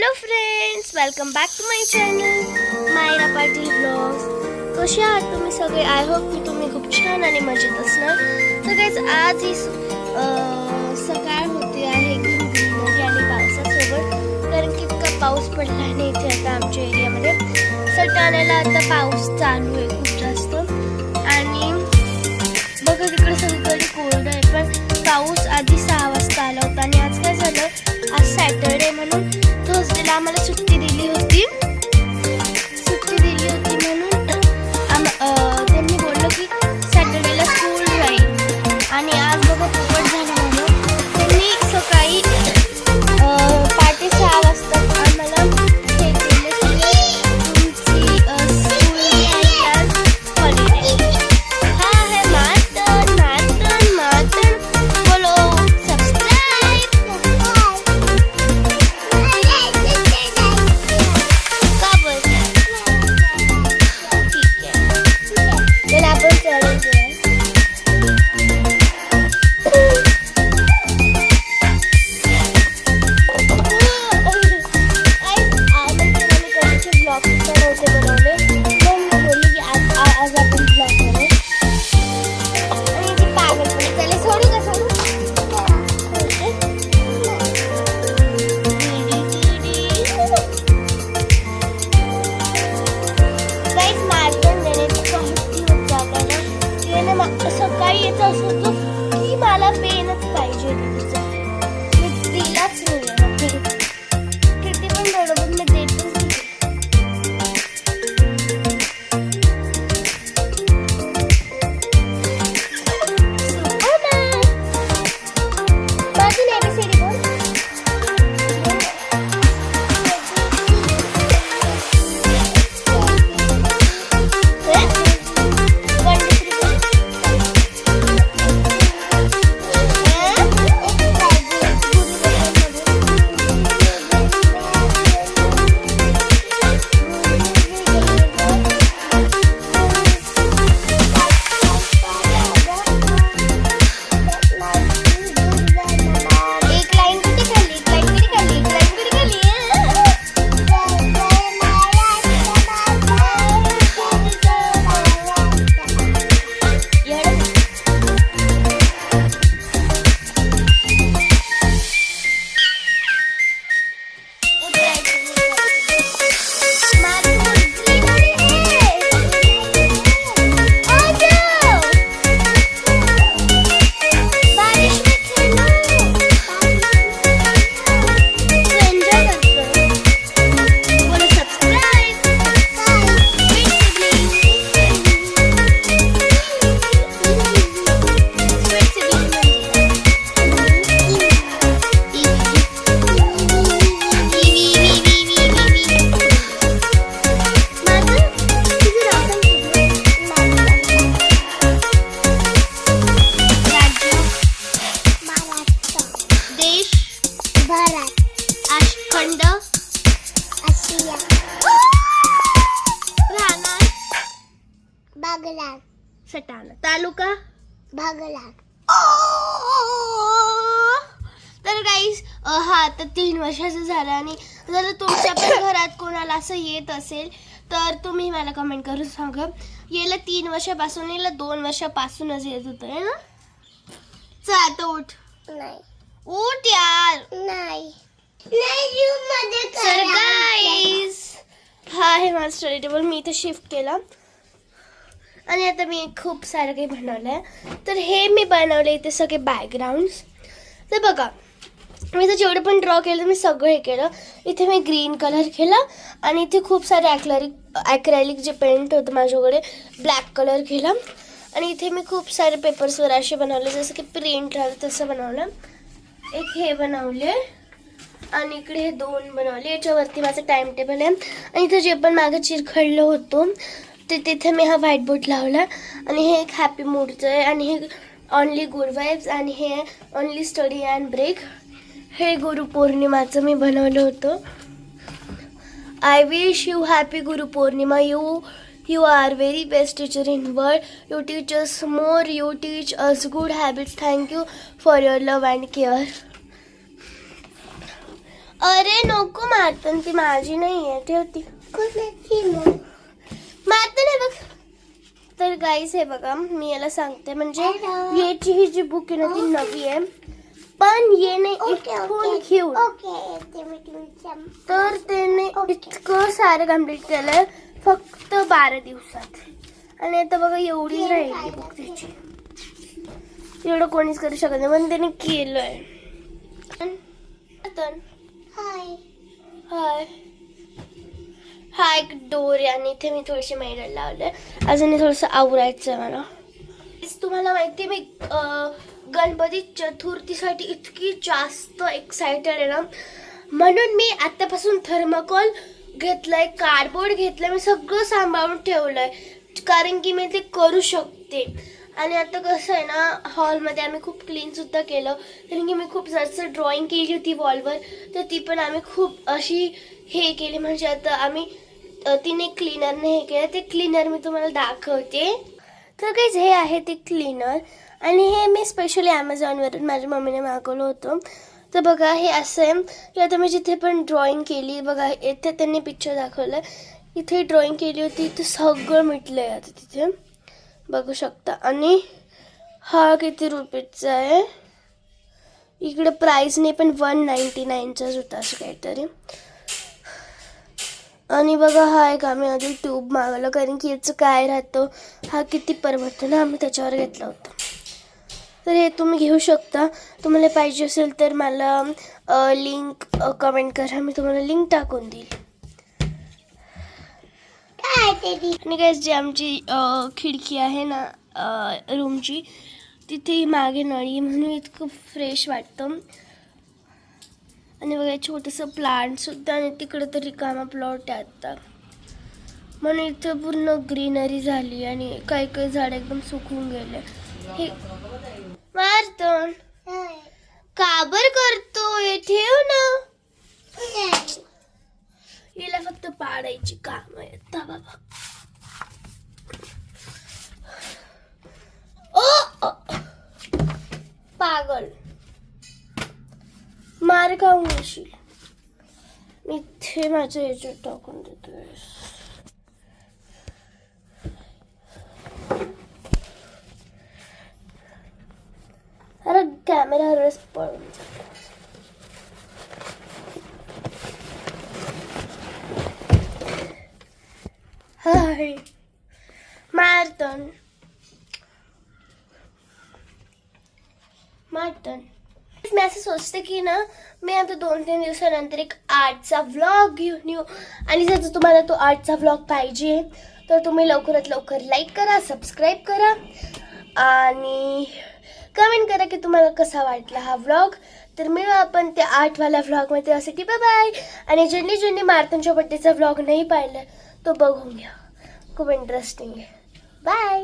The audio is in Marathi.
Hello friends, welcome back to my channel Myra Patil blogs. कसे आहात तुम्ही सगळे? आय होप की तुम्ही खूप छान आणि मजेत असणार. तर गाईज आज ही सकाळ होते आहे ग्रीनरी आणि पावसासोबत, कारण की इतका पाऊस पडला नाही इथे आता आमच्या एरियामध्ये. सटाण्याला आता पाऊस चालू आहे खूप जास्त आणि बघा तिकडे सगळीकडे कोरडं आहे. पण पाऊस आधी 6 वाजता आला होता आणि आज काय झालं, आज सॅटर्डे म्हणून थर्सडेला आम्हाला सुट्टी दिली होती म्हणून त्यांनी बोललं की सॅटर्डेला स्कूल राहील. आणि आज बघा पोपट झालं म्हणून त्यांनी सकाळी पहाटे 6 वाजता आम्हाला हे दिले की तुमची स्कूल हॉलिडे. हा है मातन बोलो सबस्क्राईब. का बोलते ठीक आहे, तर आपण चालू करूया. सकाळी येतं असं होतं की मला पेनच पाहिजे, मी दिलाच नाही. किती पण बरोबर मी देत पण माझी ABCD बोल. बागलाण, सटाणा तालुका बागलाण. तर गाईज हा आता 3 वर्षाचं झालं. आणि जर तुमच्या पण घरात कोणाला असं येत असेल तर तुम्ही मला कमेंट करून सांगा. याला 3 वर्षापासून, याला 2 वर्षापासूनच येत होतं आहे ना. चल आता उठ. नाही उठ यार. नाही तर गाईज हा आहे माझा स्टडी टेबल. मी इथे शिफ्ट केला आणि आता मी खूप सारं काही बनवलं आहे. तर हे मी बनवले इथे सगळे बॅकग्राऊंड्स. तर बघा मी इथे जेवढं पण ड्रॉ केलं मी सगळं हे केलं. इथे मी ग्रीन कलर केला आणि इथे खूप सारे ॲक्रेलिक जे पेंट होतं माझ्याकडे ब्लॅक कलर केला. आणि इथे मी खूप सारे पेपर्सवर असे बनवले जसं की प्रिंट राहतं तसं बनवलं. एक हे बनवले आणि इकडे हे 2 बनवले. याच्यावरती माझं टाइम टेबल आहे. आणि इथे जे पण मागं चिरखडलं होतं ते तिथे मी हा व्हाईट बोर्ड लावला. आणि हे एक हॅपी मूडचं आहे आणि हे ओनली गुड वाईब्स आणि हे ओनली स्टडी अँड ब्रेक. हे गुरुपौर्णिमाचं मी बनवलं होतं. I wish you happy Guru Purnima. You are very best teacher in world. You teach us more. You teach us good habits. Thank you for your love and care. अरे नको मारतन, ती माझी नाही आहे, ठेवती. मारतन आहे बघ. तर गाईस हे बघा, मी याला सांगते, म्हणजे याची ही जी बुक आहे ना ती नवी आहे, पण येणे इतकून घेऊन तर त्याने इतकं सारं कम्प्लीट केलंय फक्त 12 दिवसात. आणि आता बघा एवढीच राहिली बुक त्याची. एवढं कोणीच करू शकत नाही, पण त्याने केलंय. हाय हाय हा एक डोर आहे आणि इथे मी थोडीशी मेडल लावले. अजून थोडंसं आवरायचं मला. तुम्हाला माहिती मी गणपती चतुर्थीसाठी इतकी जास्त एक्सायटेड आहे ना, म्हणून मी आतापासून थर्माकोल घेतलंय, कार्डबोर्ड घेतलंय, मी सगळं सांभाळून ठेवलंय कारण की मी ते करू शकते. आणि आता कसं आहे ना, हॉलमध्ये आम्ही खूप क्लीन सुद्धा केलं कारण की मी खूप जास्त ड्रॉइंग केली होती वॉलवर, तर ती पण आम्ही खूप अशी हे केली. म्हणजे आता आम्ही तिने क्लीनरने हे केलं, ते क्लीनर मी तुम्हाला दाखवते. तर काहीच हे आहे ते क्लीनर आणि हे मी स्पेशली ॲमेझॉनवरून माझ्या मम्मीने मागवलं होतं. तर बघा हे असं आहे की आता मी जिथे पण ड्रॉइंग केली बघा, इथे त्यांनी पिक्चर दाखवलं, इथे ड्रॉइंग केली होती तर सगळं मिटलं आहे आता तिथे बघू शकता. आणि हा किती रुपयाचा आहे, इकडे प्राईसने पण 199चाच होता असं काहीतरी. आणि बघा हा एक आम्ही आधी ट्यूब मागवलं कारण की याचं काय राहतं, हा किती परवडतो ना, आम्ही त्याच्यावर घेतलं होतं. तर हे तुम्ही घेऊ शकता, तुम्हाला पाहिजे असेल तर मला लिंक कमेंट करा, मी तुम्हाला लिंक टाकून देईल. आणि काय जी आमची खिडकी आहे ना रूमची, तिथे मागे नळी म्हणून इतकं फ्रेश वाटतं. आणि बघा छोटंसं प्लांट सुद्धा, आणि तिकडे तर रिकामा प्लॉट आहे आता, म्हणून इथं पूर्ण ग्रीनरी झाली आणि काही काही झाड एकदम सुकून गेले. हे मारतोन काबर करतोय, ठेव ना. हिला फक्त पाडायची काम आहे आता बाबा. पागल मार खाऊन घेशील. मी इथे माझ्या याच्यात टाकून देतोय. अरे कॅमेरावरच पळून जातो. हाय मारतन मी असं सोचते की ना, मी आता 2-3 दिवसानंतर एक आर्टचा व्लॉग घेऊन येऊ. आणि जर तुम्हाला तो आर्टचा व्लॉग पाहिजे तर तुम्ही लवकरात लवकर लाईक करा, सबस्क्राईब करा आणि कमेंट करा की तुम्हाला कसा वाटला हा व्लॉग. तर मिळू आपण त्या आर्टवाल्या व्लॉगमध्ये. असं की बाय बाय. आणि ज्यांनी मार्तनच्या बड्डेचा व्लॉग नाही पाहिला तो बघून घ्या, खूप इंटरेस्टिंग आहे. बाय.